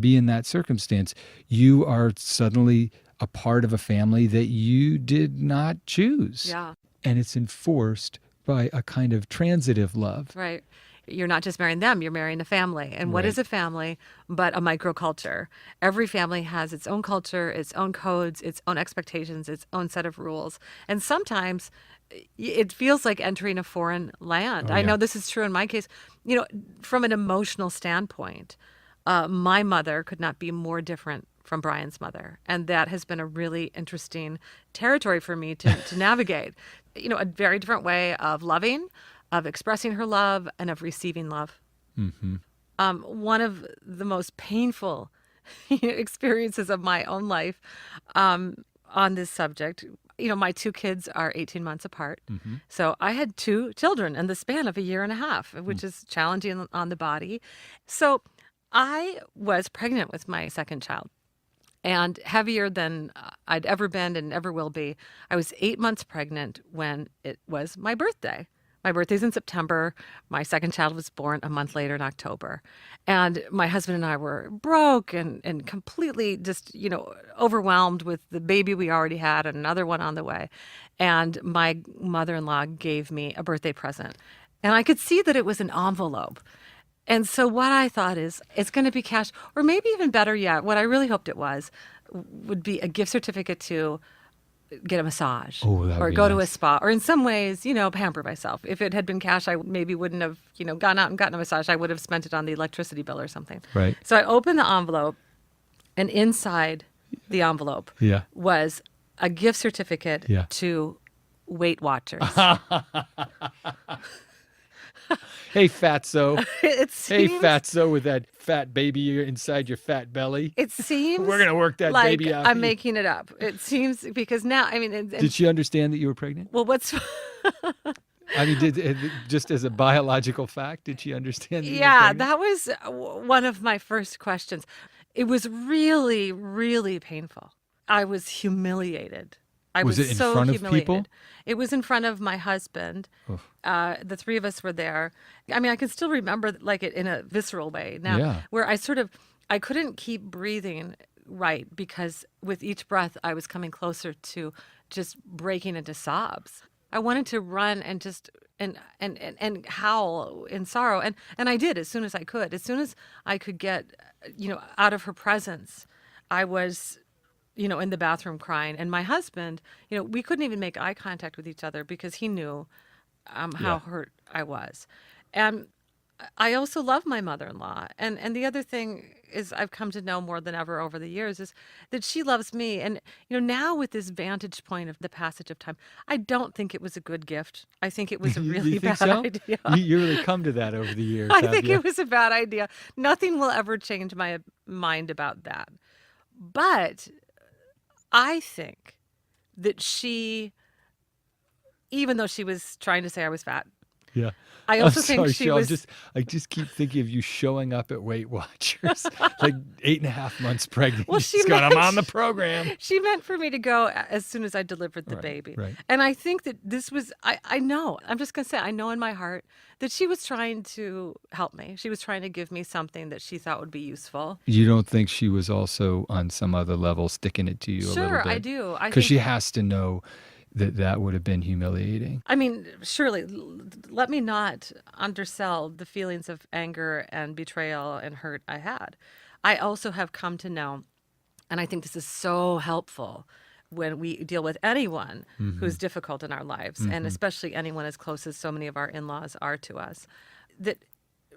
be in that circumstance, you are suddenly a part of a family that you did not choose. Yeah. And it's enforced by a kind of transitive love. Right. You're not just marrying them, you're marrying a family. And what is Right. a family but a microculture? Every family has its own culture, its own codes, its own expectations, its own set of rules. And sometimes it feels like entering a foreign land. Oh, I yeah. know this is true in my case. From an emotional standpoint, my mother could not be more different from Brian's mother. And that has been a really interesting territory for me to navigate. A very different way of loving, of expressing her love, and of receiving love. Mm-hmm. One of the most painful experiences of my own life on this subject. My two kids are 18 months apart. Mm-hmm. So I had two children in the span of a year and a half, which is challenging on the body. So I was pregnant with my second child and heavier than I'd ever been and ever will be. I was 8 months pregnant when it was my birthday. My birthday's in September. My second child was born a month later in October. And my husband and I were broke and completely just, overwhelmed with the baby we already had and another one on the way. And my mother-in-law gave me a birthday present. And I could see that it was an envelope. And so what I thought is it's going to be cash, or maybe even better yet, what I really hoped it would be a gift certificate to get a massage or go to a spa, or in some ways, pamper myself. If it had been cash, I maybe wouldn't have, gone out and gotten a massage. I would have spent it on the electricity bill or something. Right. So I opened the envelope, and inside the envelope was a gift certificate to Weight Watchers. Hey, fatso. It seems, Hey, fatso with that fat baby inside your fat belly. It seems we're going to work that like baby out. I'm making it up. It seems because now, did she understand that you were pregnant? Well, just as a biological fact, did she understand that you were pregnant? That was one of my first questions. It was really, really painful. I was humiliated. I was it in so front humiliated. of people? It was in front of my husband. The three of us were there. I can still remember it in a visceral way now, where I couldn't keep breathing right because with each breath I was coming closer to just breaking into sobs. I wanted to run and just and howl in sorrow, and I did as soon as I could. As soon as I could get out of her presence, I was in the bathroom crying. And my husband, we couldn't even make eye contact with each other because he knew how hurt I was. And I also love my mother-in-law. And the other thing is I've come to know more than ever over the years is that she loves me. And, now with this vantage point of the passage of time, I don't think it was a good gift. I think it was a really bad idea. You really come to that over the years. I think it was a bad idea. Nothing will ever change my mind about that. But I think that she, even though she was trying to say I was fat, I also think she was. I just keep thinking of you showing up at Weight Watchers, like 8.5 months pregnant. Well, I'm on the program. She meant for me to go as soon as I delivered the baby. Right. And I think that this was, I know, I'm just going to say, I know in my heart that she was trying to help me. She was trying to give me something that she thought would be useful. You don't think she was also on some other level sticking it to you a little bit? Sure, I do. Because she has to know that would have been humiliating. Surely, let me not undersell the feelings of anger and betrayal and hurt I had. I also have come to know, and I think this is so helpful when we deal with anyone who's difficult in our lives, and especially anyone as close as so many of our in-laws are to us, that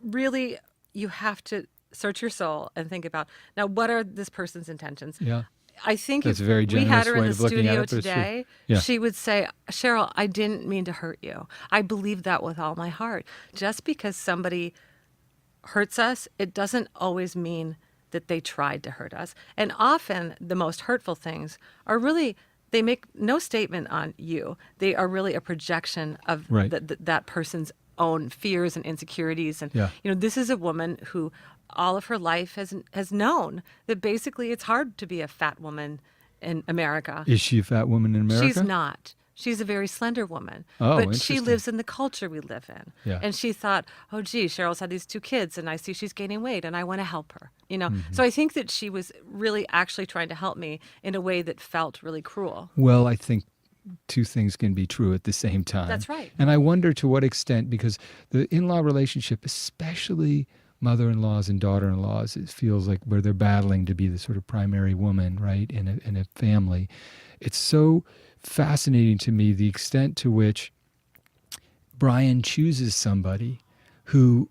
really you have to search your soul and think about, now, what are this person's intentions? Yeah. I think that's if a very we had her in the studio it, today, she would say, Cheryl, I didn't mean to hurt you. I believe that with all my heart. Just because somebody hurts us, it doesn't always mean that they tried to hurt us. And often the most hurtful things are really, they make no statement on you. They are really a projection of that person's own fears and insecurities. And, this is a woman who all of her life has known that basically it's hard to be a fat woman in America. Is she a fat woman in America? She's not. She's a very slender woman, Oh, but she interesting. lives in the culture we live in. Yeah. And she thought, oh, gee, Cheryl's had these 2 kids and I see she's gaining weight and I want to help her. Hmm. So I think that she was really actually trying to help me in a way that felt really cruel. Well, I think two things can be true at the same time. That's right. And I wonder to what extent, because the in law relationship, especially mother in laws and daughter in laws, it feels like where they're battling to be the sort of primary woman, right, in a family. It's so fascinating to me the extent to which Brian chooses somebody who,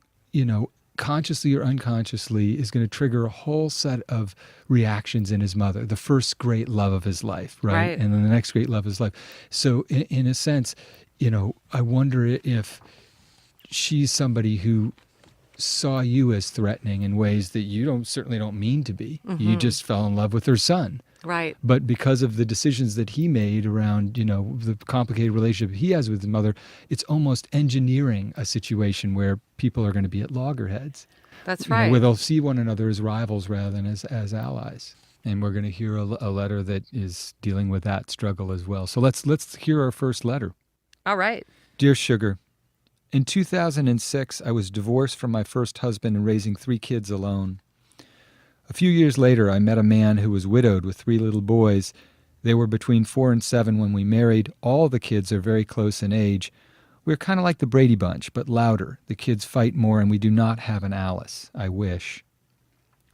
consciously or unconsciously is going to trigger a whole set of reactions in his mother, the first great love of his life, right? Right. And then the next great love of his life. So in a sense, I wonder if she's somebody who saw you as threatening in ways that you certainly don't mean to be. You just fell in love with her son. Right. But because of the decisions that he made around, the complicated relationship he has with his mother, it's almost engineering a situation where people are going to be at loggerheads. That's Where right. they'll see one another as rivals rather than as allies. And we're going to hear a letter that is dealing with that struggle as well. So let's hear our first letter. All right. Dear Sugar, in 2006, I was divorced from my first husband and raising 3 kids alone. A few years later, I met a man who was widowed with 3 little boys. They were between 4 and 7 when we married. All the kids are very close in age. We're kind of like the Brady Bunch, but louder. The kids fight more, and we do not have an Alice. I wish.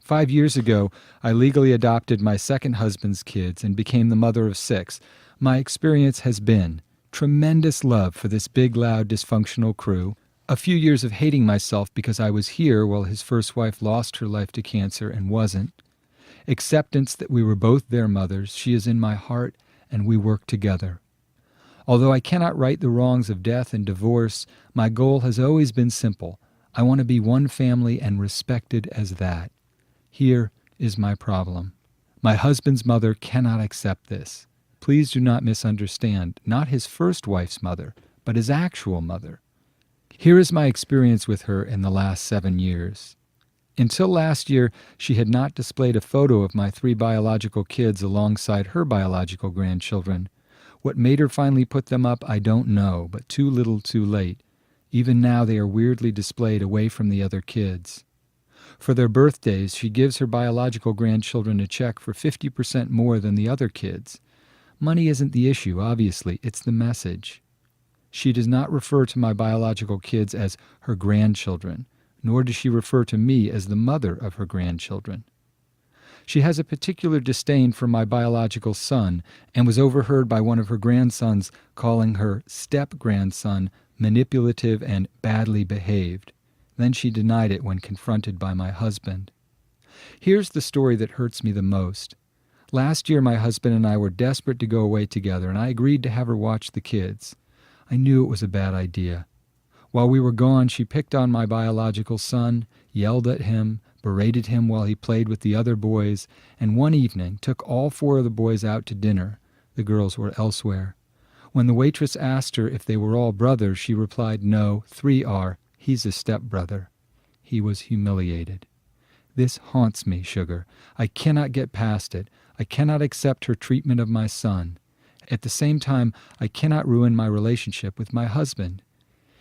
5 years ago, I legally adopted my second husband's kids and became the mother of 6. My experience has been tremendous love for this big, loud, dysfunctional crew. A few years of hating myself because I was here while his first wife lost her life to cancer and wasn't. Acceptance that we were both their mothers. She is in my heart, and we work together. Although I cannot right the wrongs of death and divorce, my goal has always been simple. I want to be one family and respected as that. Here is my problem. My husband's mother cannot accept this. Please do not misunderstand, not his first wife's mother, but his actual mother. Here is my experience with her in the last 7 years. Until last year, she had not displayed a photo of my 3 biological kids alongside her biological grandchildren. What made her finally put them up, I don't know, but too little too late. Even now they are weirdly displayed away from the other kids. For their birthdays, she gives her biological grandchildren a check for 50% more than the other kids. Money isn't the issue, obviously, it's the message. She does not refer to my biological kids as her grandchildren, nor does she refer to me as the mother of her grandchildren. She has a particular disdain for my biological son and was overheard by one of her grandsons calling her step-grandson manipulative and badly behaved. Then she denied it when confronted by my husband. Here's the story that hurts me the most. Last year, my husband and I were desperate to go away together, and I agreed to have her watch the kids. I knew it was a bad idea. While we were gone, she picked on my biological son, yelled at him, berated him while he played with the other boys, and one evening took all 4 of the boys out to dinner. The girls were elsewhere. When the waitress asked her if they were all brothers, she replied, "No, 3 are. He's a stepbrother." He was humiliated. This haunts me, Sugar. I cannot get past it. I cannot accept her treatment of my son. At the same time, I cannot ruin my relationship with my husband.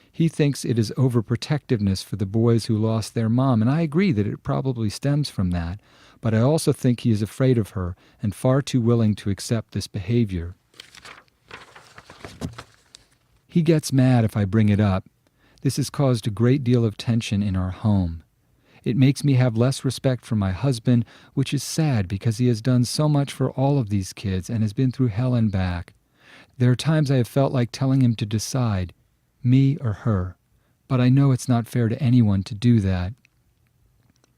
He thinks it is overprotectiveness for the boys who lost their mom, and I agree that it probably stems from that, but I also think he is afraid of her and far too willing to accept this behavior. He gets mad if I bring it up. This has caused a great deal of tension in our home. It makes me have less respect for my husband, which is sad because he has done so much for all of these kids and has been through hell and back. There are times I have felt like telling him to decide, me or her, but I know it's not fair to anyone to do that.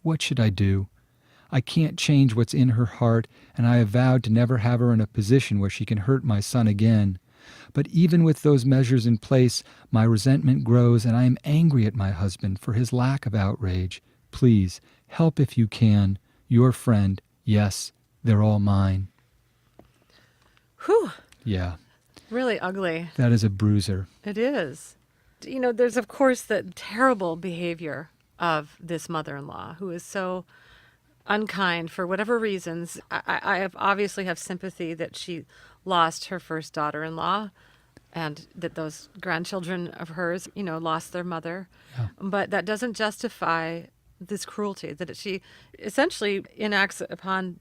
What should I do? I can't change what's in her heart, and I have vowed to never have her in a position where she can hurt my son again. But even with those measures in place, my resentment grows, and I am angry at my husband for his lack of outrage. Please, help if you can. Your friend. Yes, they're all mine. Whew. Yeah, Really ugly. that is a bruiser. It is. There's, of course, the terrible behavior of this mother-in-law who is so unkind for whatever reasons. I have obviously have sympathy that she lost her first daughter-in-law. and that those grandchildren of hers, lost their mother. Yeah. But that doesn't justify this cruelty that she essentially enacts upon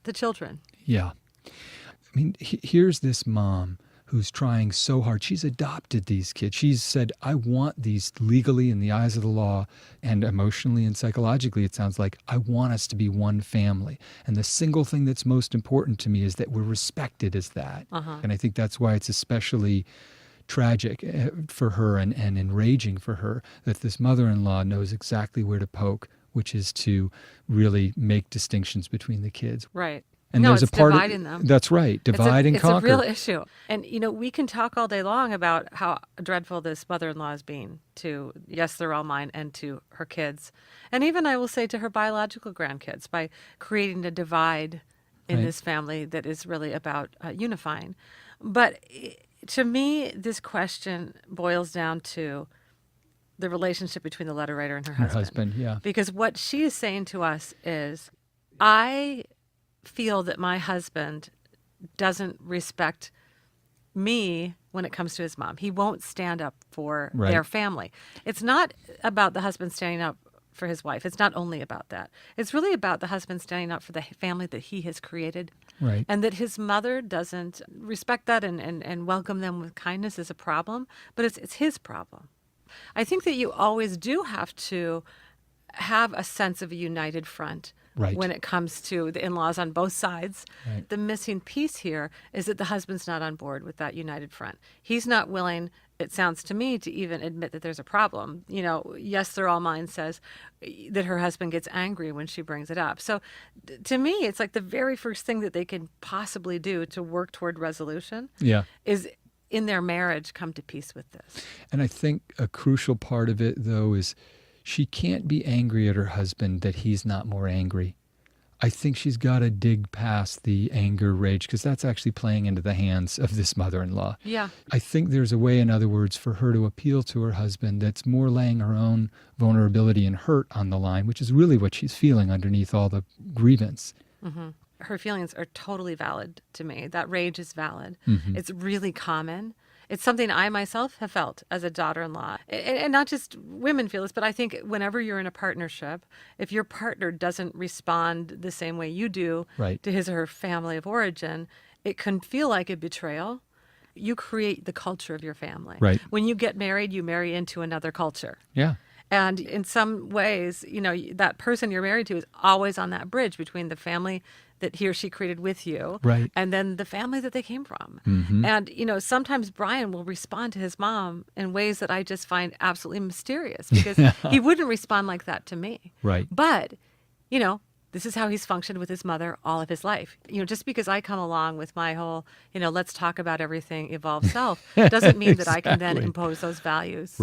the children. Yeah. I mean, here's this mom who's trying so hard. She's adopted these kids. She's said, I want these legally in the eyes of the law, and emotionally and psychologically, it sounds like, I want us to be one family. And the single thing that's most important to me is that we're respected as that. And I think that's why it's especially tragic for her and enraging for her that this mother-in-law knows exactly where to poke, which is to really make distinctions between the kids. Right. And no, there's it's a part dividing them. That's right. Divide and conquer. It's a real issue. And, we can talk all day long about how dreadful this mother-in-law is being to, yes, they're all mine, and to her kids. And even, I will say, to her biological grandkids by creating a divide in this family that is really about unifying. But to me, this question boils down to the relationship between the letter writer and her husband. Yeah. Because what she is saying to us is, I feel that my husband doesn't respect me when it comes to his mom. He won't stand up for their family. It's not about the husband standing up for his wife. It's not only about that. It's really about the husband standing up for the family that he has created. Right. And that his mother doesn't respect that and welcome them with kindness is a problem, but it's his problem. I think that you always do have to have a sense of a united front. Right. When it comes to the in-laws on both sides. Right. The missing piece here is that the husband's not on board with that united front. He's not willing, it sounds to me, to even admit that there's a problem. Yes, they're all mine says that her husband gets angry when she brings it up. So to me, it's like the very first thing that they can possibly do to work toward resolution is in their marriage come to peace with this. And I think a crucial part of it, though, is she can't be angry at her husband that he's not more angry. I think she's got to dig past the anger, rage, because that's actually playing into the hands of this mother-in-law. Yeah. I think there's a way, in other words, for her to appeal to her husband that's more laying her own vulnerability and hurt on the line, which is really what she's feeling underneath all the grievance. Mm-hmm. Her feelings are totally valid to me. That rage is valid. It's really common. It's something I myself have felt as a daughter-in-law. And not just women feel this, but I think whenever you're in a partnership, if your partner doesn't respond the same way you do to his or her family of origin, it can feel like a betrayal. You create the culture of your family. Right. When you get married, you marry into another culture. Yeah. And in some ways, that person you're married to is always on that bridge between the family that he or she created with you and then the family that they came from. And, sometimes Brian will respond to his mom in ways that I just find absolutely mysterious because he wouldn't respond like that to me. Right. But, this is how he's functioned with his mother all of his life. Just because I come along with my whole, let's talk about everything, evolve self, doesn't mean that I can then impose those values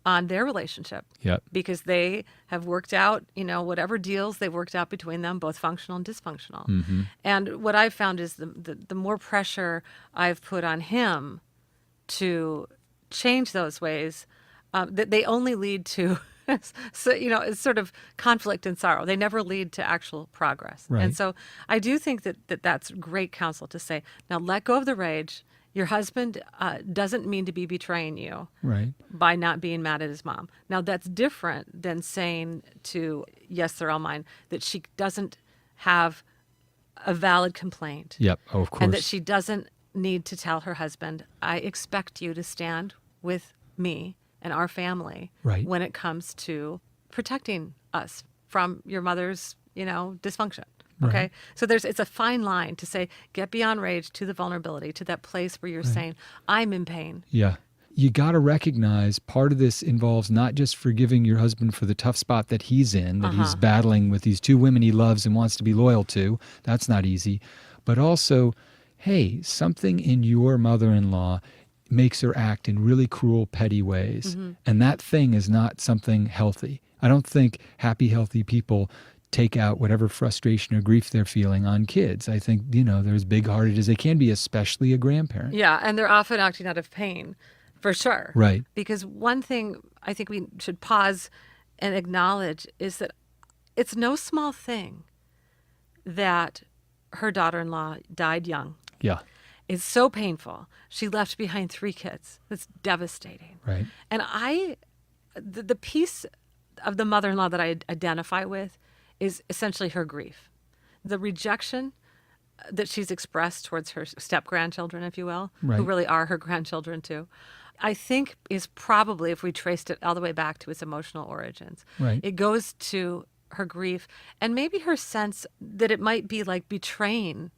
on their relationship. Yep. Because they have worked out, whatever deals they've worked out between them, both functional and dysfunctional. And what I've found is the more pressure I've put on him to change those ways, that they only lead to so, it's sort of conflict and sorrow. They never lead to actual progress. Right. And so I do think that's great counsel to say, now let go of the rage. Your husband doesn't mean to be betraying you by not being mad at his mom. Now, that's different than saying to, yes, they're all mine, that she doesn't have a valid complaint. Yep, oh, of course. And that she doesn't need to tell her husband, I expect you to stand with me and our family when it comes to protecting us from your mother's, dysfunction. Okay. So it's a fine line to say, get beyond rage to the vulnerability, to that place where you're saying, I'm in pain. Yeah. You got to recognize part of this involves not just forgiving your husband for the tough spot that he's in, that he's battling with these two women he loves and wants to be loyal to. That's not easy. But also, hey, something in your mother-in-law makes her act in really cruel, petty ways. And that thing is not something healthy. I don't think happy, healthy people take out whatever frustration or grief they're feeling on kids. I think, they're as big-hearted as they can be, especially a grandparent. Yeah, and they're often acting out of pain, for sure. Right. Because one thing I think we should pause and acknowledge is that it's no small thing that her daughter-in-law died young. Yeah. is so painful. She left behind 3 kids. That's devastating. Right. And the piece of the mother-in-law that I identify with is essentially her grief. The rejection that she's expressed towards her step-grandchildren, if you will, who Right. really are her grandchildren too, I think is probably, if we traced it all the way back to its emotional origins, Right. it goes to her grief and maybe her sense that it might be like betraying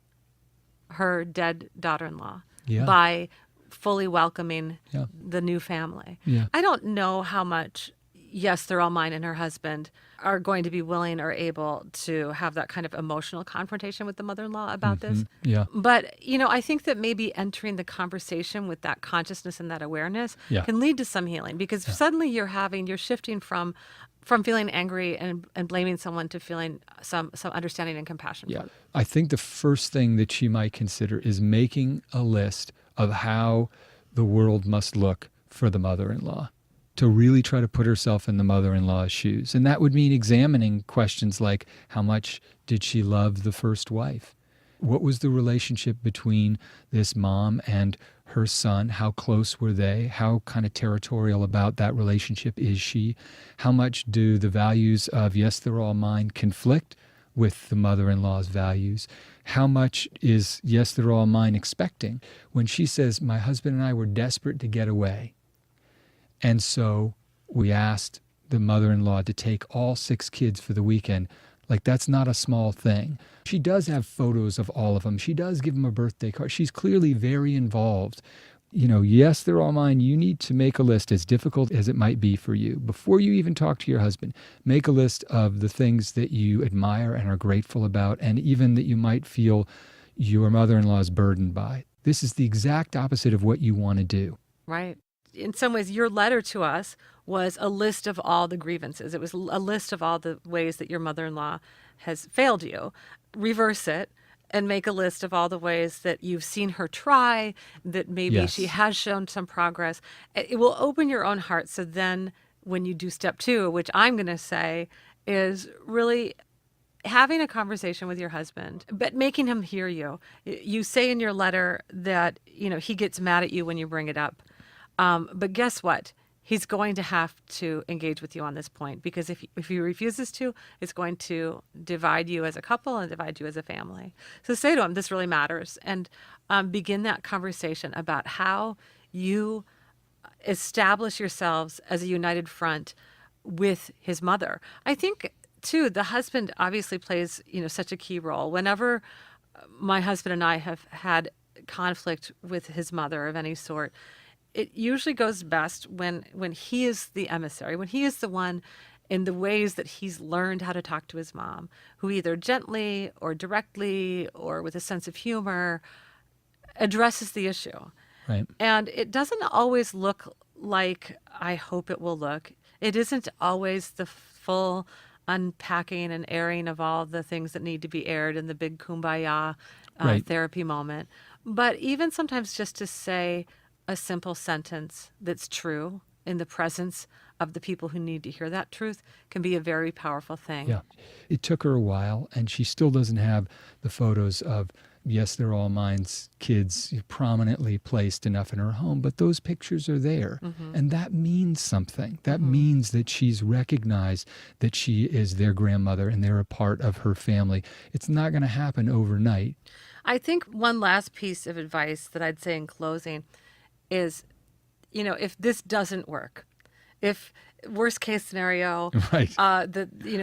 her dead daughter-in-law Yeah. by fully welcoming Yeah. the new family. Yeah. I don't know how much, yes, they're all mine and her husband are going to be willing or able to have that kind of emotional confrontation with the mother-in-law about this. Yeah. But, I think that maybe entering the conversation with that consciousness and that awareness Yeah. can lead to some healing, because suddenly you're shifting from feeling angry and blaming someone to feeling some understanding and compassion. Yeah. I think the first thing that she might consider is making a list of how the world must look for the mother-in-law, to really try to put herself in the mother-in-law's shoes. And that would mean examining questions like, how much did she love the first wife? What was the relationship between this mom and her son? How close were they? How kind of territorial about that relationship is she? How much do the values of yes, they're all mine conflict with the mother-in-law's values? How much is yes, they're all mine expecting? When she says, my husband and I were desperate to get away, and so we asked the mother-in-law to take all 6 kids for the weekend. Like, that's not a small thing. She does have photos of all of them. She does give them a birthday card. She's clearly very involved. Yes, they're all mine. You need to make a list, as difficult as it might be for you. Before you even talk to your husband, make a list of the things that you admire and are grateful about, and even that you might feel your mother-in-law is burdened by. This is the exact opposite of what you want to do. Right. In some ways, your letter to us was a list of all the grievances. It was a list of all the ways that your mother-in-law has failed you. Reverse it and make a list of all the ways that you've seen her try, that maybe Yes. she has shown some progress. It will open your own heart. So then when you do step 2, which I'm going to say is really having a conversation with your husband, but making him hear you. You say in your letter that, he gets mad at you when you bring it up. But guess what? He's going to have to engage with you on this point, because if he refuses to, it's going to divide you as a couple and divide you as a family. So say to him, this really matters, and begin that conversation about how you establish yourselves as a united front with his mother. I think, too, the husband obviously plays, such a key role. Whenever my husband and I have had conflict with his mother of any sort, it usually goes best when he is the emissary, when he is the one in the ways that he's learned how to talk to his mom, who either gently or directly or with a sense of humor addresses the issue. Right. And it doesn't always look like I hope it will look. It isn't always the full unpacking and airing of all the things that need to be aired in the big kumbaya Right. therapy moment. But even sometimes just to say a simple sentence that's true in the presence of the people who need to hear that truth can be a very powerful thing. Yeah. It took her a while, and she still doesn't have the photos of, yes, they're all mine's kids prominently placed enough in her home, but those pictures are there. Mm-hmm. And that means something. That means that she's recognized that she is their grandmother and they're a part of her family. It's not going to happen overnight. I think one last piece of advice that I'd say in closing is, if this doesn't work, if worst case scenario, Right.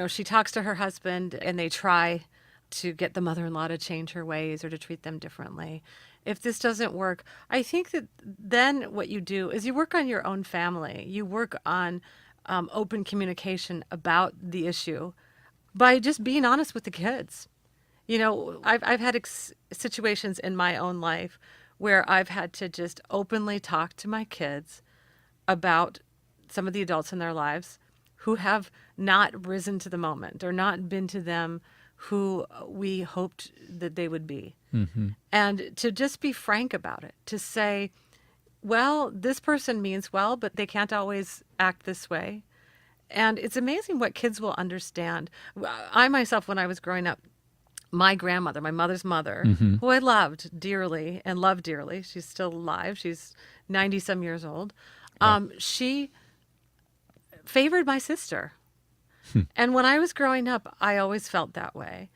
she talks to her husband and they try to get the mother-in-law to change her ways or to treat them differently. If this doesn't work, I think that then what you do is you work on your own family. You work on open communication about the issue by just being honest with the kids. I've had situations in my own life where I've had to just openly talk to my kids about some of the adults in their lives who have not risen to the moment or not been to them who we hoped that they would be. Mm-hmm. And to just be frank about it, to say, well, this person means well, but they can't always act this way. And it's amazing what kids will understand. I myself, when I was growing up, my grandmother, my mother's mother, who I loved dearly and love dearly. She's still alive. She's 90 some years old. She favored my sister. And when I was growing up, I always felt that way.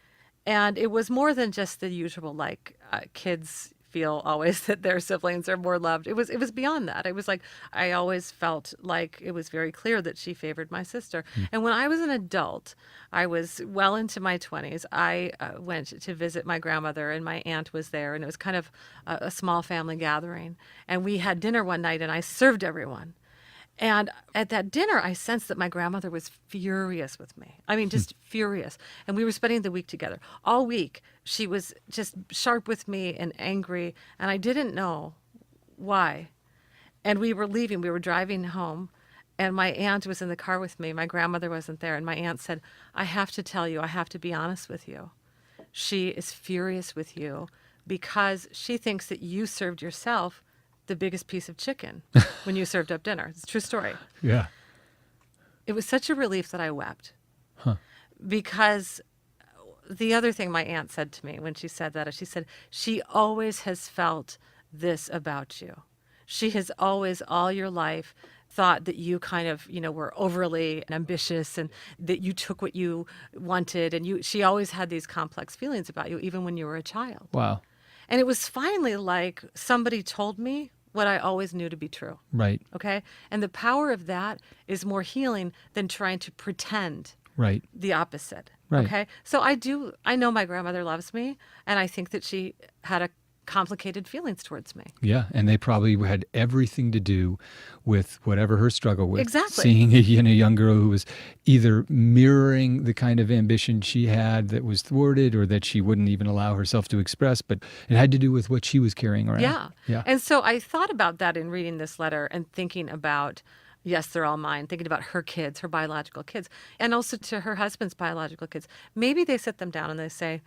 And it was more than just the usual, like, kids feel always that their siblings are more loved. It was beyond that. It was like, I always felt like it was very clear that she favored my sister. And when I was an adult, I was well into my 20s. I went to visit my grandmother, and my aunt was there, and it was kind of a small family gathering. And we had dinner one night, and I served everyone. And at that dinner, I sensed that my grandmother was furious with me. I mean, just furious. And we were spending the week together. All week, she was just sharp with me and angry, and I didn't know why. And we were leaving. We were driving home, and my aunt was in the car with me. My grandmother wasn't there. And my aunt said, I have to tell you, I have to be honest with you. She is furious with you because she thinks that you served yourself the biggest piece of chicken when you served up dinner. It's a true story. Yeah. It was such a relief that I wept. Because the other thing my aunt said to me when she said that is she said, she always has felt this about you. She has always, all your life, thought that you kind of, were overly ambitious and that you took what you wanted. And she always had these complex feelings about you, even when you were a child. Wow. And it was finally like somebody told me what I always knew to be true. Right. Okay? And the power of that is more healing than trying to pretend Right. the opposite. Right. Okay? So I know my grandmother loves me, and I think that she had a complicated feelings towards me. Yeah, and they probably had everything to do with whatever her struggle with. Exactly. Seeing a young girl who was either mirroring the kind of ambition she had that was thwarted or that she wouldn't even allow herself to express, but it had to do with what she was carrying around. Yeah. And so I thought about that in reading this letter and thinking about, yes, they're all mine, thinking about her kids, her biological kids, and also to her husband's biological kids. Maybe they sit them down and they say,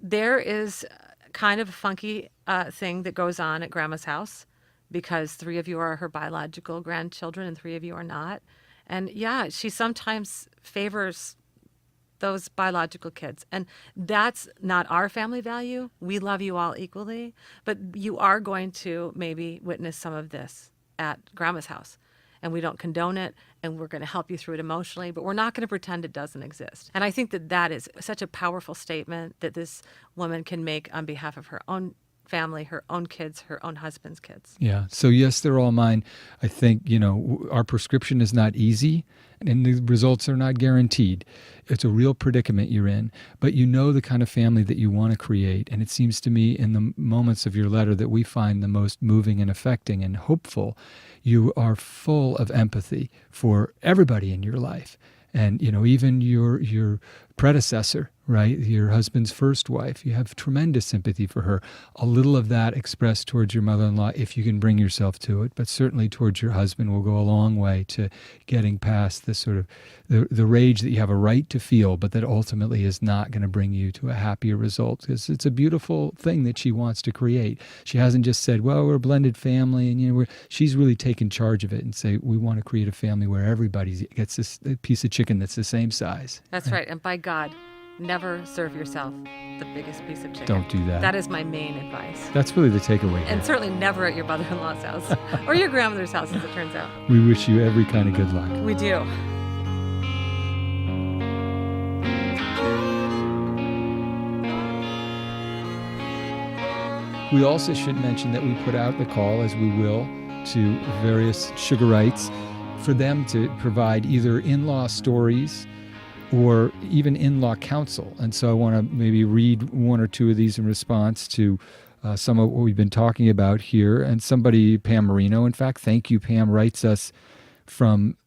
there is kind of a funky thing that goes on at Grandma's house because 3 of you are her biological grandchildren and 3 of you are not. And yeah, she sometimes favors those biological kids. And that's not our family value. We love you all equally, but you are going to maybe witness some of this at Grandma's house. And we don't condone it, and we're going to help you through it emotionally, but we're not going to pretend it doesn't exist. And I think that that is such a powerful statement that this woman can make on behalf of her own family, her own kids, her own husband's kids. Yeah. So yes, they're all mine. I think, our prescription is not easy and the results are not guaranteed. It's a real predicament you're in, but you know the kind of family that you want to create. And it seems to me in the moments of your letter that we find the most moving and affecting and hopeful, you are full of empathy for everybody in your life. And, even your predecessor, right? Your husband's first wife, you have tremendous sympathy for her. A little of that expressed towards your mother-in-law, if you can bring yourself to it, but certainly towards your husband will go a long way to getting past this sort of the rage that you have a right to feel, but that ultimately is not going to bring you to a happier result, because it's a beautiful thing that she wants to create. She hasn't just said, well, we're a blended family, and she's really taken charge of it and say, we want to create a family where everybody gets this piece of chicken that's the same size. That's right. And by God, never serve yourself the biggest piece of chicken. Don't do that. That is my main advice. That's really the takeaway. And certainly never at your mother-in-law's house or your grandmother's house, as it turns out. We wish you every kind of good luck. We do. We also should mention that we put out the call, as we will, to various sugarites for them to provide either in-law stories or even in-law counsel. And so I want to maybe read 1 or 2 of these in response to some of what we've been talking about here. And somebody, Pam Marino, in fact, thank you, Pam, writes us from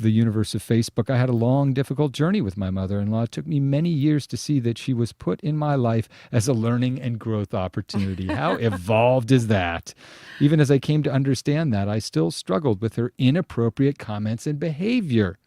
the universe of Facebook. I had a long, difficult journey with my mother-in-law. It took me many years to see that she was put in my life as a learning and growth opportunity. How evolved is that? Even as I came to understand that, I still struggled with her inappropriate comments and behavior.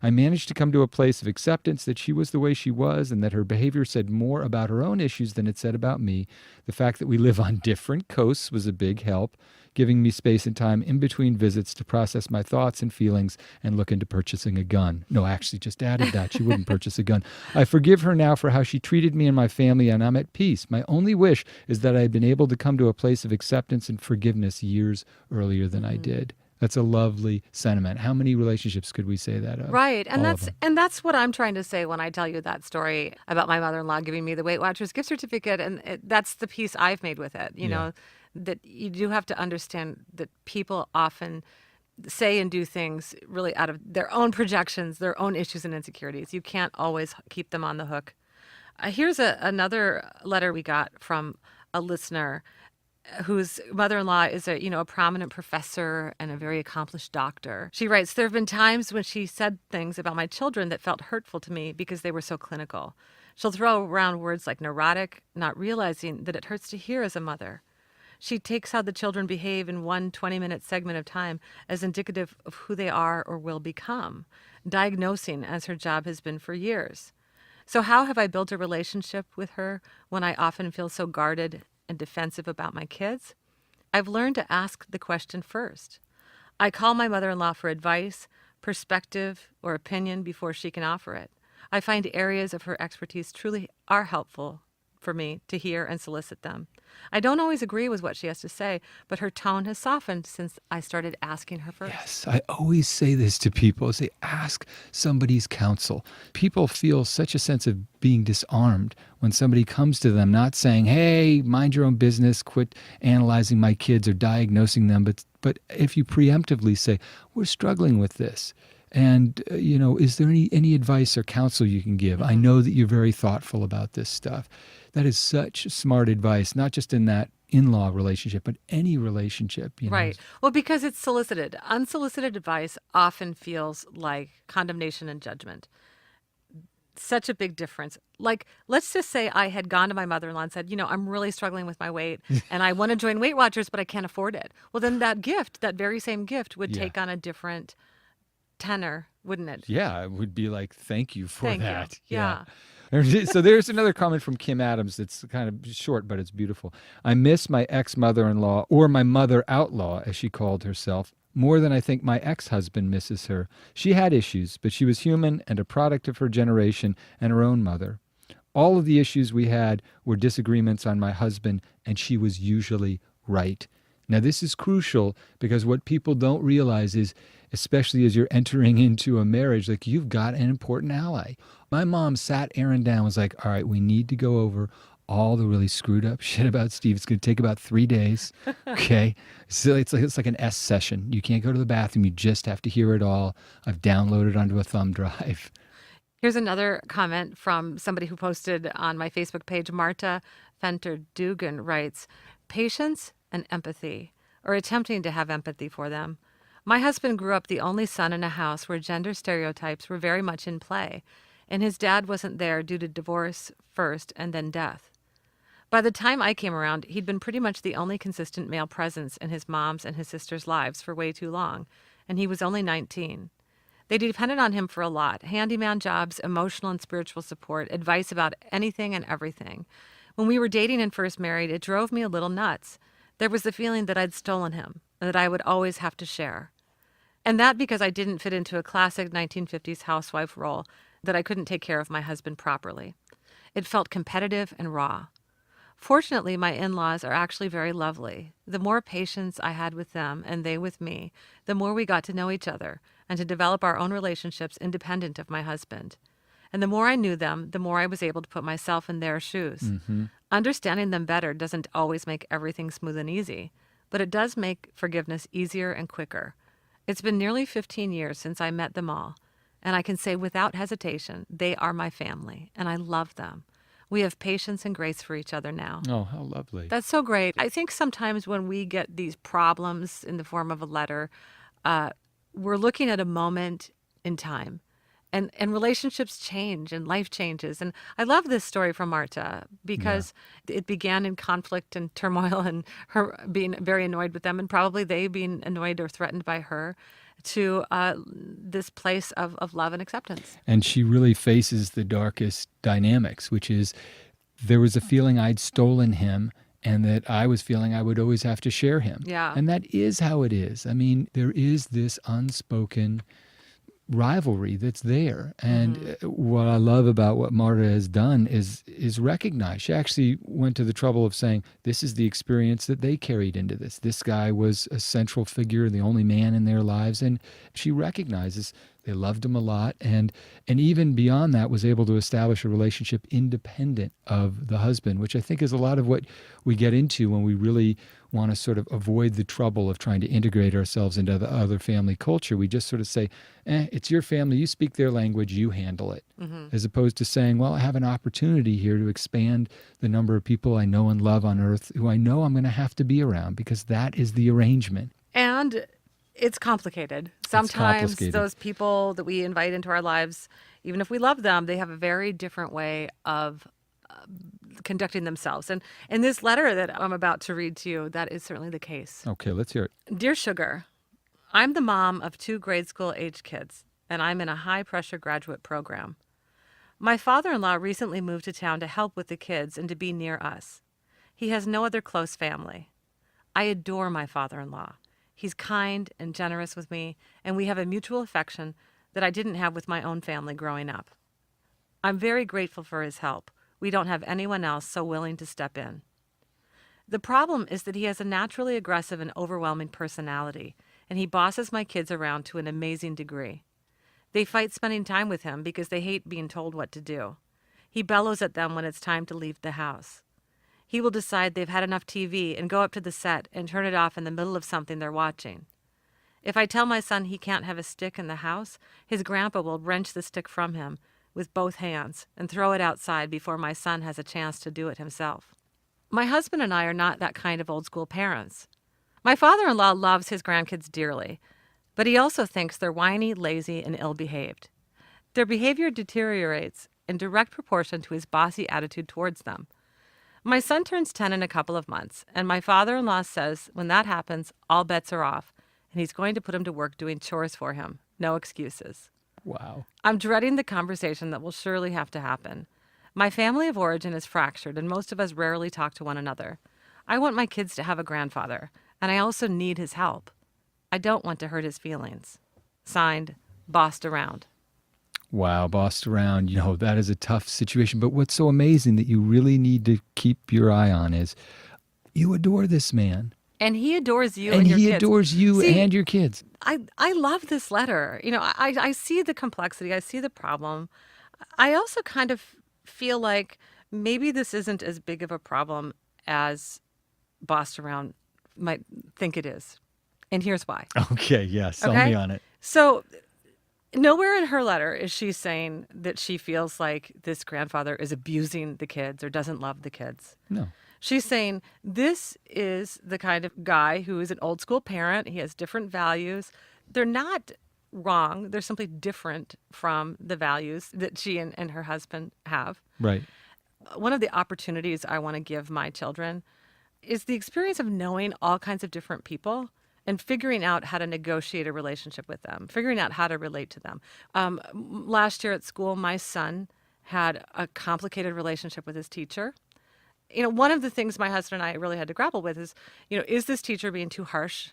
I managed to come to a place of acceptance that she was the way she was and that her behavior said more about her own issues than it said about me. The fact that we live on different coasts was a big help, giving me space and time in between visits to process my thoughts and feelings and look into purchasing a gun. No, I actually just added that. She wouldn't purchase a gun. I forgive her now for how she treated me and my family, and I'm at peace. My only wish is that I had been able to come to a place of acceptance and forgiveness years earlier than I did. That's a lovely sentiment. How many relationships could we say that of? Right. And All of them. that's what I'm trying to say when I tell you that story about my mother-in-law giving me the Weight Watchers gift certificate. And that's the piece I've made with it, you Yeah. know, that you do have to understand that people often say and do things really out of their own projections, their own issues and insecurities. You can't always keep them on the hook. Here's another letter we got from a listener whose mother-in-law is a prominent professor and a very accomplished doctor. She writes, there have been times when she said things about my children that felt hurtful to me because they were so clinical. She'll throw around words like neurotic, not realizing that it hurts to hear as a mother. She takes how the children behave in one 20-minute segment of time as indicative of who they are or will become, diagnosing as her job has been for years. So how have I built a relationship with her when I often feel so guarded and defensive about my kids? I've learned to ask the question first. I call my mother-in-law for advice, perspective, or opinion before she can offer it. I find areas of her expertise truly are helpful for me to hear and solicit them. I don't always agree with what she has to say, but her tone has softened since I started asking her first. Yes, I always say this to people. I say, ask somebody's counsel. People feel such a sense of being disarmed when somebody comes to them, not saying, hey, mind your own business, quit analyzing my kids or diagnosing them. But if you preemptively say, we're struggling with this, and, is there any advice or counsel you can give? I know that you're very thoughtful about this stuff. That is such smart advice, not just in that in-law relationship, but any relationship. Right. Well, because it's solicited. Unsolicited advice often feels like condemnation and judgment. Such a big difference. Like, let's just say I had gone to my mother-in-law and said, I'm really struggling with my weight and I want to join Weight Watchers, but I can't afford it. Well, then that very same gift would Yeah. take on a different tenor, wouldn't it? Yeah, it would be like, thank you for Thank you. that. Yeah. So there's another comment from Kim Adams that's kind of short, but it's beautiful. I miss my ex-mother-in-law, or my mother-outlaw, as she called herself, more than I think my ex-husband misses her. She had issues, but she was human and a product of her generation and her own mother. All of the issues we had were disagreements on my husband, and she was usually right. Now, this is crucial because what people don't realize is, especially as you're entering into a marriage, like, you've got an important ally. My mom sat Aaron down and was like, all right, we need to go over all the really screwed up shit about Steve. It's going to take about 3 days. Okay. So it's like an S session. You can't go to the bathroom. You just have to hear it all. I've downloaded onto a thumb drive. Here's another comment from somebody who posted on my Facebook page. Marta Fenter-Dugan writes, patience and empathy, or attempting to have empathy for them. My husband grew up the only son in a house where gender stereotypes were very much in play, and his dad wasn't there due to divorce first and then death. By the time I came around, he'd been pretty much the only consistent male presence in his mom's and his sister's lives for way too long, and he was only 19. They depended on him for a lot: handyman jobs, emotional and spiritual support, advice about anything and everything. When we were dating and first married, it drove me a little nuts. There was the feeling that I'd stolen him and that I would always have to share. And that because I didn't fit into a classic 1950s housewife role, that I couldn't take care of my husband properly. It felt competitive and raw. Fortunately, my in-laws are actually very lovely. The more patience I had with them and they with me, the more we got to know each other and to develop our own relationships independent of my husband. And the more I knew them, the more I was able to put myself in their shoes. Mm-hmm. Understanding them better doesn't always make everything smooth and easy, but it does make forgiveness easier and quicker. It's been nearly 15 years since I met them all, and I can say without hesitation, they are my family, and I love them. We have patience and grace for each other now. Oh, how lovely. That's so great. I think sometimes when we get these problems in the form of a letter, we're looking at a moment in time. And relationships change and life changes. And I love this story from Marta because it began in conflict and turmoil and her being very annoyed with them and probably they being annoyed or threatened by her, to this place of love and acceptance. And she really faces the darkest dynamics, which is there was a feeling I'd stolen him and that I was feeling I would always have to share him. Yeah. And that is how it is. I mean, there is this unspoken rivalry that's there. And what I love about what Marta has done is recognize. She actually went to the trouble of saying, this is the experience that they carried into this. This guy was a central figure, the only man in their lives. And she recognizes they loved him a lot. And even beyond that, was able to establish a relationship independent of the husband, which I think is a lot of what we get into when we really want to sort of avoid the trouble of trying to integrate ourselves into the other family culture. We just sort of say, it's your family, you speak their language, you handle it. As opposed to saying, well, I have an opportunity here to expand the number of people I know and love on earth who I know I'm going to have to be around, because that is the arrangement. And it's complicated. Sometimes those people that we invite into our lives, even if we love them, they have a very different way of conducting themselves. And in this letter that I'm about to read to you, that is certainly the case. Okay, let's hear it. Dear Sugar, I'm the mom of 2 grade school age kids, and I'm in a high-pressure graduate program. My father-in-law recently moved to town to help with the kids and to be near us. He has no other close family. I adore my father-in-law. He's kind and generous with me, and we have a mutual affection that I didn't have with my own family growing up. I'm very grateful for his help. We don't have anyone else so willing to step in. The problem is that he has a naturally aggressive and overwhelming personality, and he bosses my kids around to an amazing degree. They fight spending time with him because they hate being told what to do. He bellows at them when it's time to leave the house. He will decide they've had enough TV and go up to the set and turn it off in the middle of something they're watching. If I tell my son he can't have a stick in the house, his grandpa will wrench the stick from him with both hands and throw it outside before my son has a chance to do it himself. My husband and I are not that kind of old school parents. My father-in-law loves his grandkids dearly, but he also thinks they're whiny, lazy, and ill-behaved. Their behavior deteriorates in direct proportion to his bossy attitude towards them. My son turns 10 in a couple of months, and my father-in-law says when that happens, all bets are off, and he's going to put him to work doing chores for him. No excuses. Wow. I'm dreading the conversation that will surely have to happen. My family of origin is fractured, and most of us rarely talk to one another. I want my kids to have a grandfather, and I also need his help. I don't want to hurt his feelings. Signed, Bossed Around. Wow, bossed around, that is a tough situation. But what's so amazing that you really need to keep your eye on is you adore this man. And he adores you and your he kids. Adores you and your kids. I love this letter. I see the complexity. I see the problem. I also kind of feel like maybe this isn't as big of a problem as Bossed Around might think it is. And here's why. Okay, yeah, sell me on it. So nowhere in her letter is she saying that she feels like this grandfather is abusing the kids or doesn't love the kids. No. She's saying this is the kind of guy who is an old school parent. He has different values. They're not wrong. They're simply different from the values that she and her husband have. Right. One of the opportunities I want to give my children is the experience of knowing all kinds of different people and figuring out how to negotiate a relationship with them, figuring out how to relate to them. Last year at school, my son had a complicated relationship with his teacher. One of the things my husband and I really had to grapple with is this teacher being too harsh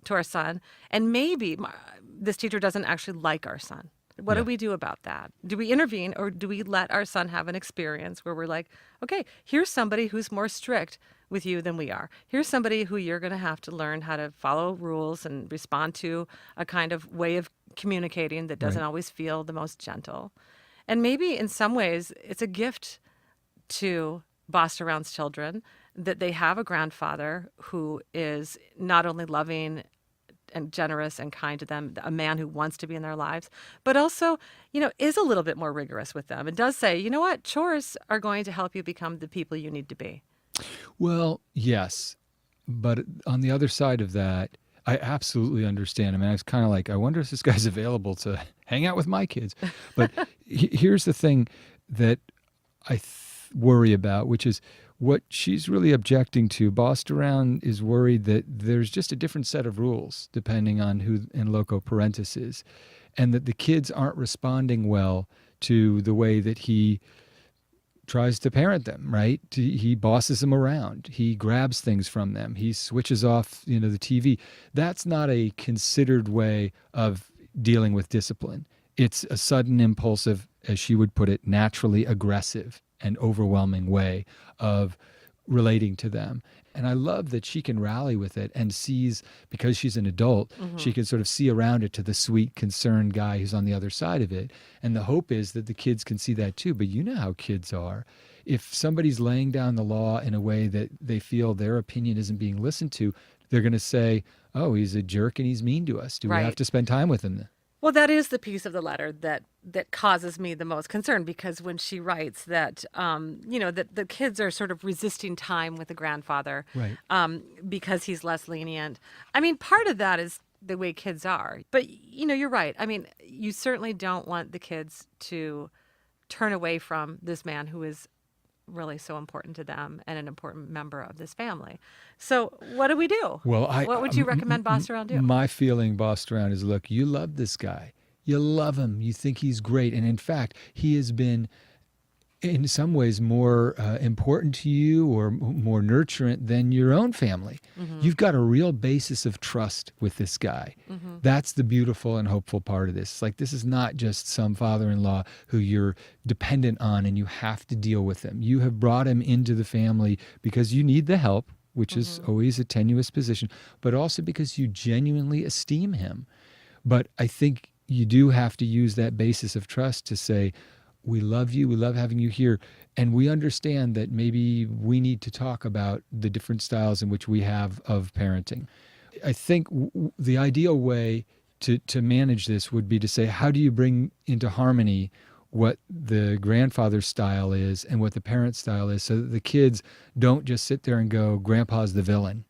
to our son? And maybe this teacher doesn't actually like our son. What do we do about that? Do we intervene, or do we let our son have an experience where we're like, okay, here's somebody who's more strict with you than we are. Here's somebody who you're going to have to learn how to follow rules and respond to a kind of way of communicating that doesn't always feel the most gentle. And maybe in some ways it's a gift to Bossed Around's children that they have a grandfather who is not only loving and generous and kind to them, a man who wants to be in their lives, but also, is a little bit more rigorous with them and does say, you know what, chores are going to help you become the people you need to be. Well, yes. But on the other side of that, I absolutely understand. I mean, I was kind of like, I wonder if this guy's available to hang out with my kids. But here's the thing that worry about, which is what she's really objecting to. Bossed Around is worried that there's just a different set of rules depending on who in loco parentis is, and that the kids aren't responding well to the way that he tries to parent them, right? He bosses them around. He grabs things from them. He switches off, the TV. That's not a considered way of dealing with discipline. It's a sudden, impulsive, as she would put it, naturally aggressive and overwhelming way of relating to them. And I love that she can rally with it and sees, because she's an adult, she can sort of see around it to the sweet, concerned guy who's on the other side of it. And the hope is that the kids can see that too. But you know how kids are. If somebody's laying down the law in a way that they feel their opinion isn't being listened to, they're going to say, oh, he's a jerk and he's mean to us. Do we have to spend time with him? Well, that is the piece of the letter that causes me the most concern, because when she writes that, that the kids are sort of resisting time with the grandfather, right? Because he's less lenient. I mean, part of that is the way kids are. But, you're right. I mean, you certainly don't want the kids to turn away from this man who is really so important to them and an important member of this family. So what do we do? Well, what would you recommend Bossed Around do? My feeling, Bossed Around, is, look, you love this guy. You love him. You think he's great. And in fact, he has been in some ways more important to you or more nurturant than your own family. You've got a real basis of trust with this guy. That's the beautiful and hopeful part of this. Like, this is not just some father-in-law who you're dependent on and you have to deal with him. You have brought him into the family because you need the help, which is always a tenuous position, but also because you genuinely esteem him. But I think you do have to use that basis of trust to say, we love you, we love having you here, and we understand that maybe we need to talk about the different styles in which we have of parenting. I think the ideal way to manage this would be to say, how do you bring into harmony what the grandfather's style is and what the parent style is, so that the kids don't just sit there and go, Grandpa's the villain.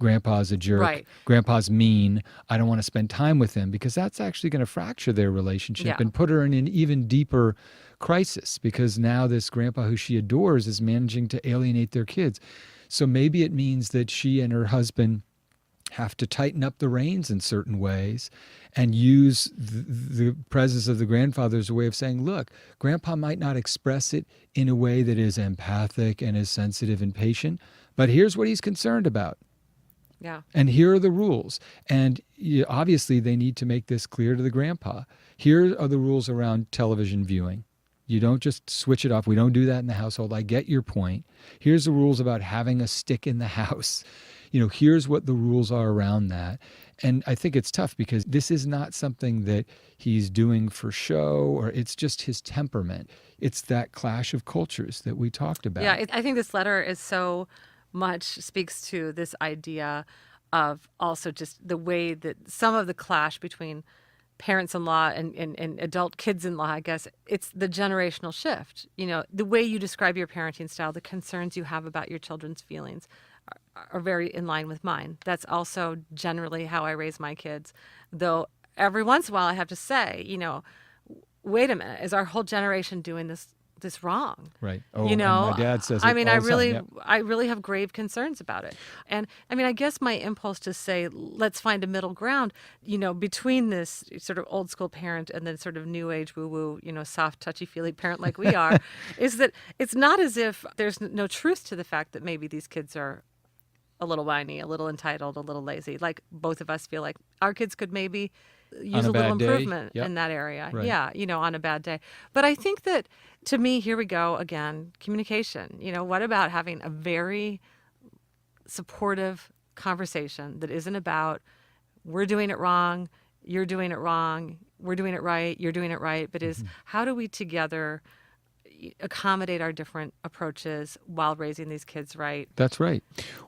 Grandpa's a jerk. Right. Grandpa's mean. I don't want to spend time with him, because that's actually going to fracture their relationship and put her in an even deeper crisis, because now this grandpa who she adores is managing to alienate their kids. So maybe it means that she and her husband have to tighten up the reins in certain ways and use the presence of the grandfather as a way of saying, look, Grandpa might not express it in a way that is empathic and is sensitive and patient, but here's what he's concerned about. Yeah. And here are the rules. And obviously they need to make this clear to the grandpa. Here are the rules around television viewing. You don't just switch it off. We don't do that in the household. I get your point. Here's the rules about having a stick in the house. Here's what the rules are around that. And I think it's tough, because this is not something that he's doing for show, or it's just his temperament. It's that clash of cultures that we talked about. Yeah, I think this letter is so much speaks to this idea of also just the way that some of the clash between parents-in-law and adult kids-in-law, I guess, it's the generational shift. The way you describe your parenting style, the concerns you have about your children's feelings are very in line with mine. That's also generally how I raise my kids. Though every once in a while I have to say, wait a minute, is our whole generation doing this wrong? Right. Oh, and my dad says it all the time. I really have grave concerns about it. And I mean, I guess my impulse to say, let's find a middle ground, between this sort of old school parent and then sort of new age woo-woo, soft, touchy-feely parent like we are, is that it's not as if there's no truth to the fact that maybe these kids are a little whiny, a little entitled, a little lazy. Like both of us feel like our kids could maybe use a little improvement in that area. Right. Yeah, on a bad day. But I think that, to me, here we go again, communication. What about having a very supportive conversation that isn't about, we're doing it wrong, you're doing it wrong, we're doing it right, you're doing it right, but is how do we together accommodate our different approaches while raising these kids right? That's right.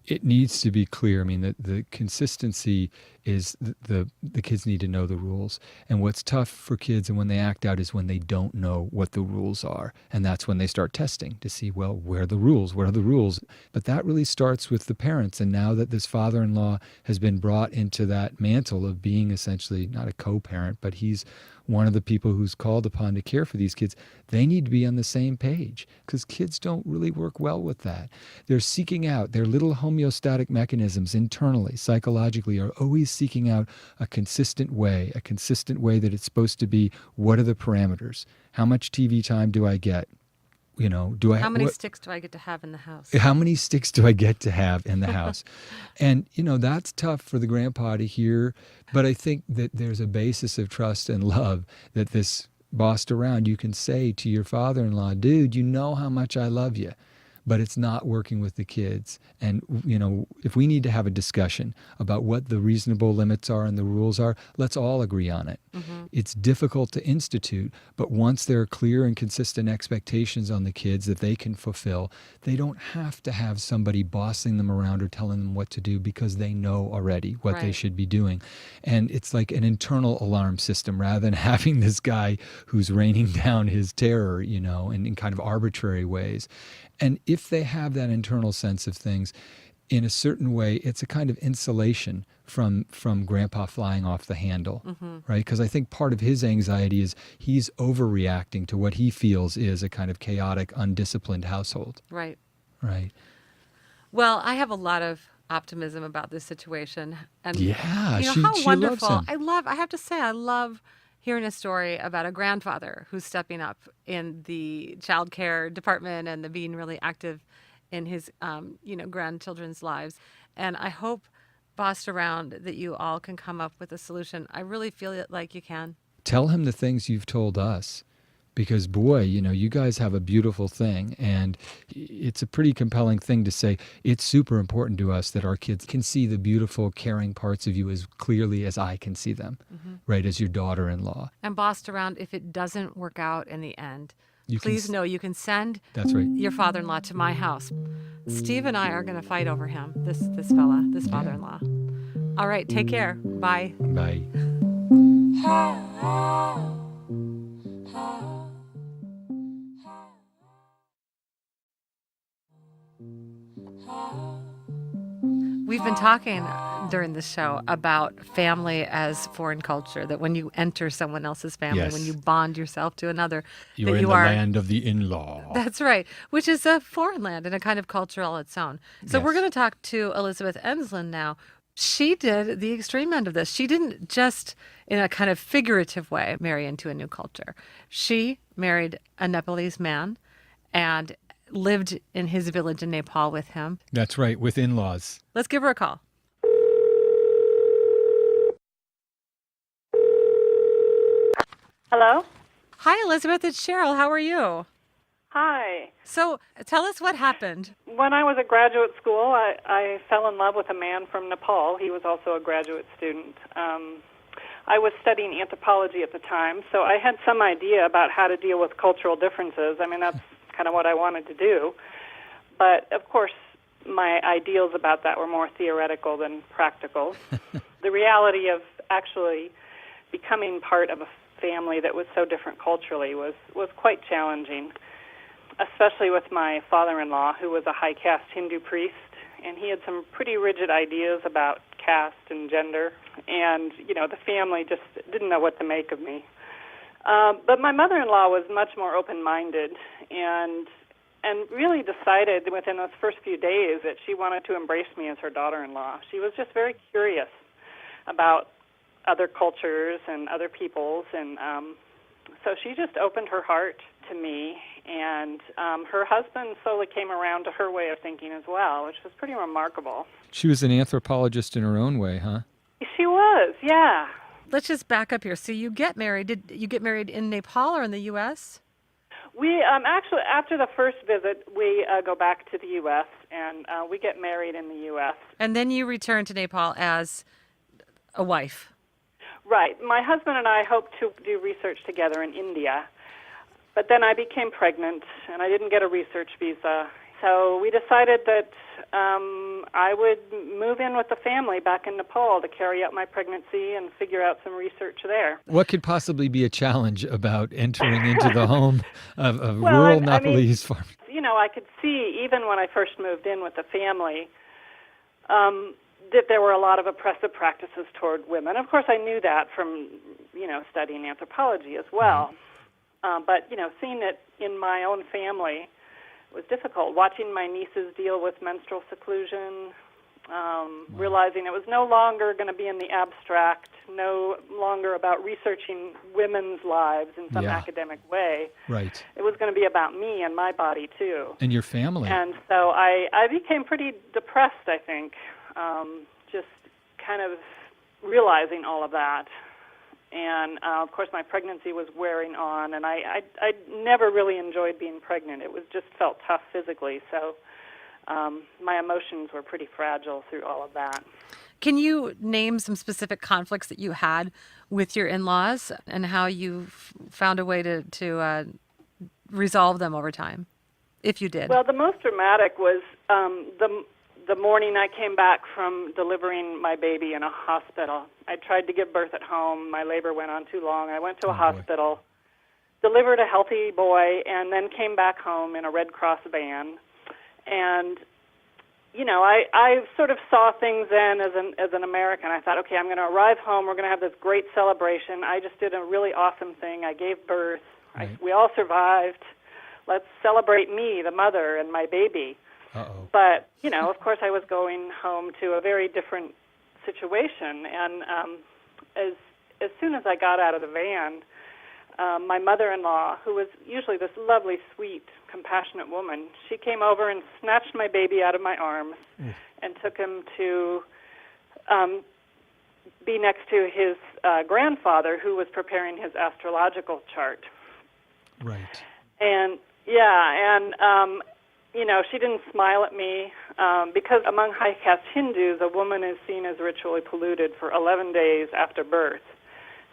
It needs to be clear. I mean, the consistency is the kids need to know the rules. And what's tough for kids and when they act out is when they don't know what the rules are. And that's when they start testing to see, well, where are the rules? What are the rules? But that really starts with the parents. And now that this father-in-law has been brought into that mantle of being essentially not a co-parent, but he's one of the people who's called upon to care for these kids, they need to be on the same page because kids don't really work well with that. They're seeking out their little homeostatic mechanisms internally, psychologically, are always seeking out a consistent way that it's supposed to be. What are the parameters? How much TV time do I get? How many sticks do I get to have in the house? How many sticks do I get to have in the house? And, that's tough for the grandpa to hear. But I think that there's a basis of trust and love that this bossed around, you can say to your father-in-law, dude, you know how much I love you, but it's not working with the kids. And, if we need to have a discussion about what the reasonable limits are and the rules are, let's all agree on it. Mm-hmm. It's difficult to institute, but once there are clear and consistent expectations on the kids that they can fulfill, they don't have to have somebody bossing them around or telling them what to do because they know already what they should be doing. And it's like an internal alarm system rather than having this guy who's raining down his terror, in kind of arbitrary ways. And if they have that internal sense of things, in a certain way, it's a kind of insulation from grandpa flying off the handle, right? Because I think part of his anxiety is he's overreacting to what he feels is a kind of chaotic, undisciplined household. Right. Right. Well, I have a lot of optimism about this situation. And yeah, how she wonderful. loves him. I have to say, I love hearing a story about a grandfather who's stepping up in the child care department and being really active in his, grandchildren's lives. And I hope, bossed around, that you all can come up with a solution. I really feel like you can. Tell him the things you've told us. Because, boy, you guys have a beautiful thing, and it's a pretty compelling thing to say. It's super important to us that our kids can see the beautiful, caring parts of you as clearly as I can see them, right, as your daughter-in-law. And bossed around, if it doesn't work out in the end, please know you can send That's right. your father-in-law to my house. Steve and I are going to fight over him, this fella, this father-in-law. All right, take care. Bye. Bye. We've been talking during this show about family as foreign culture, that when you enter someone else's family, Yes. when you bond yourself to another, You're that in you the are land of the in-law. That's right, which is a foreign land and a kind of culture all its own. So we're Yes. going to talk to Elizabeth Enslin now. She did the extreme end of this. She didn't just, in a kind of figurative way, marry into a new culture. She married a Nepalese man and lived in his village in Nepal with him. That's right, with in-laws. Let's give her a call. Hello? Hi, Elizabeth. It's Cheryl. How are you? Hi. So tell us what happened. When I was at graduate school, I fell in love with a man from Nepal. He was also a graduate student. I was studying anthropology at the time, so I had some idea about how to deal with cultural differences. I mean, that's kind of what I wanted to do. But, of course, my ideals about that were more theoretical than practical. The reality of actually becoming part of a family that was so different culturally was quite challenging, especially with my father-in-law, who was a high-caste Hindu priest, and he had some pretty rigid ideas about caste and gender, and, the family just didn't know what to make of me. But my mother-in-law was much more open-minded and really decided within those first few days that she wanted to embrace me as her daughter-in-law. She was just very curious about other cultures and other peoples, and so she just opened her heart to me, and her husband slowly came around to her way of thinking as well, which was pretty remarkable. She was an anthropologist in her own way, huh? She was, yeah. Let's just back up here. So you get married. Did you get married in Nepal or in the U.S.? We actually, after the first visit, we go back to the U.S., and we get married in the U.S. And then you return to Nepal as a wife. Right. My husband and I hoped to do research together in India, but then I became pregnant, and I didn't get a research visa. So we decided that I would move in with the family back in Nepal to carry out my pregnancy and figure out some research there. What could possibly be a challenge about entering into the home of a rural Nepalese farm? I could see, even when I first moved in with the family, that there were a lot of oppressive practices toward women. Of course, I knew that from, studying anthropology as well. But, seeing it in my own family was difficult. Watching my nieces deal with menstrual seclusion, realizing it was no longer going to be in the abstract, no longer about researching women's lives in some academic way. Right. It was going to be about me and my body, too. And your family. And so I became pretty depressed, I think, just kind of realizing all of that. And, of course, my pregnancy was wearing on, and I never really enjoyed being pregnant. It just felt tough physically, so my emotions were pretty fragile through all of that. Can you name some specific conflicts that you had with your in-laws and how you found a way to resolve them over time, if you did? Well, the most dramatic was the morning I came back from delivering my baby in a hospital. I tried to give birth at home. My labor went on too long. I went to a hospital, delivered a healthy boy, and then came back home in a Red Cross van. And, I sort of saw things then as an American. I thought, okay, I'm going to arrive home. We're going to have this great celebration. I just did a really awesome thing. I gave birth. Right. We all survived. Let's celebrate me, the mother, and my baby. Uh-oh. But, of course, I was going home to a very different situation. And as soon as I got out of the van, my mother-in-law, who was usually this lovely, sweet, compassionate woman, she came over and snatched my baby out of my arms and took him to be next to his grandfather, who was preparing his astrological chart. Right. And, she didn't smile at me because among high-caste Hindus, a woman is seen as ritually polluted for 11 days after birth.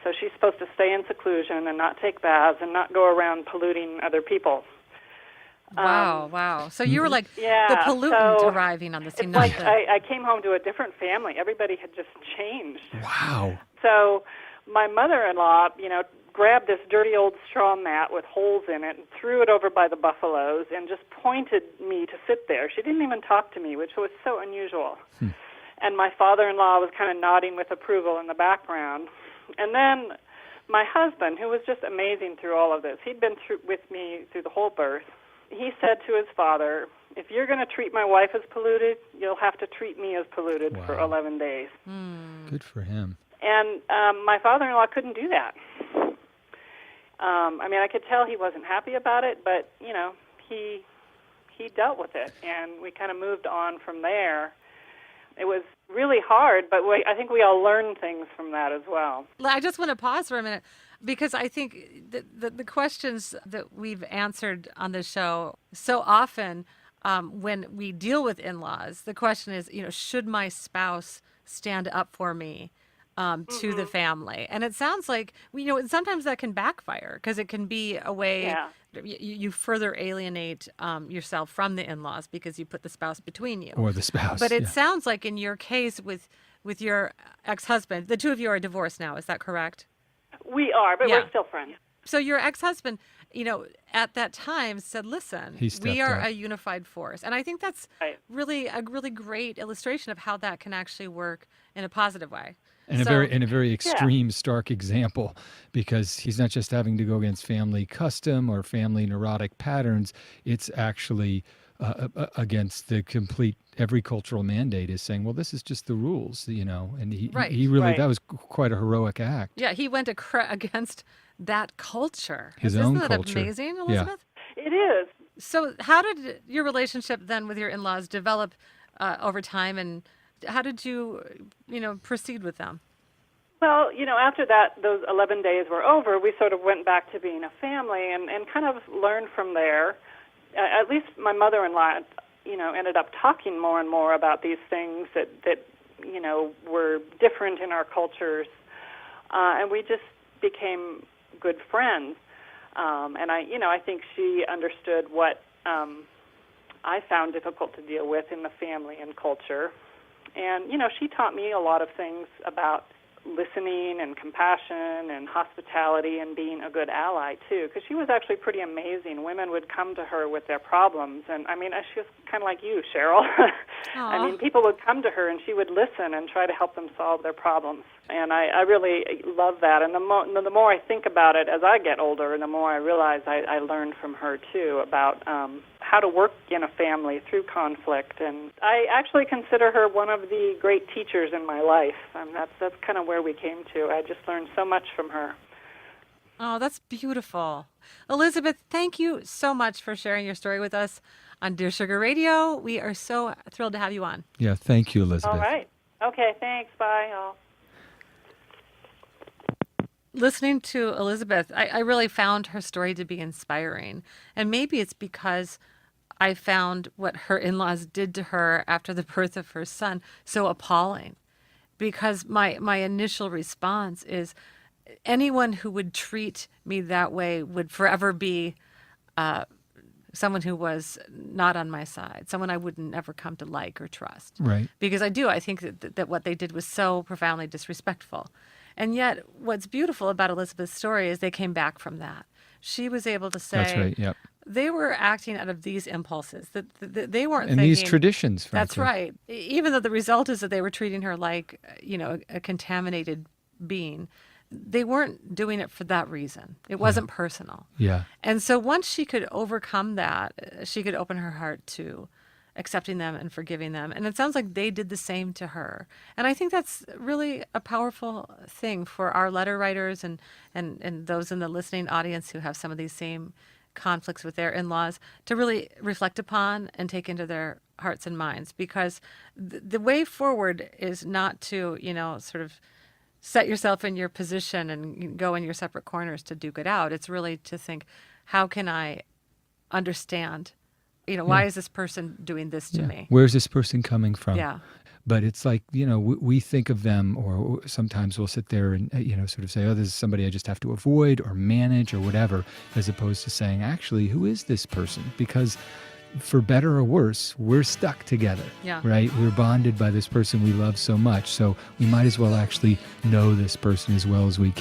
So she's supposed to stay in seclusion and not take baths and not go around polluting other people. Wow. So you were like the pollutant arriving on the scene. It's like I came home to a different family. Everybody had just changed. Wow. So my mother-in-law, grabbed this dirty old straw mat with holes in it and threw it over by the buffaloes and just pointed me to sit there. She didn't even talk to me, which was so unusual. And my father-in-law was kind of nodding with approval in the background. And then my husband, who was just amazing through all of this, he'd been with me through the whole birth. He said to his father, if you're going to treat my wife as polluted, you'll have to treat me as polluted for 11 days. Good for him. And my father-in-law couldn't do that. I could tell he wasn't happy about it, but, he dealt with it, and we kind of moved on from there. It was really hard, but I think we all learned things from that as well. I just want to pause for a minute because I think the questions that we've answered on the show so often when we deal with in-laws, the question is, should my spouse stand up for me to the family? And it sounds like, sometimes that can backfire because it can be a way you further alienate yourself from the in-laws because you put the spouse between you. Or the spouse. But it sounds like in your case with your ex-husband, the two of you are divorced now, is that correct? We are, but we're still friends. So your ex-husband, at that time said, listen, we are a unified force. And I think that's really a really great illustration of how that can actually work in a positive way. And a very extreme, stark example, because he's not just having to go against family custom or family neurotic patterns. It's actually against the complete, every cultural mandate is saying, well, this is just the rules, and he really, that was quite a heroic act. Yeah, he went against that culture. His own culture. Isn't that amazing, Elizabeth? Yeah. It is. So how did your relationship then with your in-laws develop over time, and how did you, proceed with them? Well, after those 11 days were over, we sort of went back to being a family and kind of learned from there. At least my mother-in-law, ended up talking more and more about these things that were different in our cultures. And we just became good friends. And I think she understood what I found difficult to deal with in the family and culture. And, she taught me a lot of things about listening and compassion and hospitality and being a good ally, too, because she was actually pretty amazing. Women would come to her with their problems, and, I mean, she was kind of like you, Cheryl. I mean, people would come to her, and she would listen and try to help them solve their problems. And I really love that. And the more I think about it as I get older, the more I realize I learned from her, too, about how to work in a family through conflict. And I actually consider her one of the great teachers in my life. That's kind of where we came to. I just learned so much from her. Oh, that's beautiful. Elizabeth, thank you so much for sharing your story with us on Dear Sugar Radio. We are so thrilled to have you on. Yeah, thank you, Elizabeth. All right. Okay, thanks. Bye, all. Listening to Elizabeth, I really found her story to be inspiring. And maybe it's because I found what her in-laws did to her after the birth of her son so appalling. Because my initial response is anyone who would treat me that way would forever be someone who was not on my side, someone I wouldn't ever come to like or trust. Right. Because I think that what they did was so profoundly disrespectful. And yet, what's beautiful about Elizabeth's story is they came back from that. She was able to say, That's right, yep. They were acting out of these impulses. That they weren't And thinking, these traditions, frankly. That's right. Even though the result is that they were treating her like, a contaminated being, they weren't doing it for that reason. It wasn't personal. Yeah. And so once she could overcome that, she could open her heart to accepting them and forgiving them. And it sounds like they did the same to her. And I think that's really a powerful thing for our letter writers and those in the listening audience who have some of these same conflicts with their in-laws to really reflect upon and take into their hearts and minds. Because the way forward is not to, sort of set yourself in your position and go in your separate corners to duke it out. It's really to think, how can I understand? Why is this person doing this to me? Where's this person coming from? Yeah. But it's like, we think of them, or sometimes we'll sit there and, sort of say, oh, this is somebody I just have to avoid or manage or whatever, as opposed to saying, actually, who is this person? Because for better or worse, we're stuck together, right? We're bonded by this person we love so much. So we might as well actually know this person as well as we can.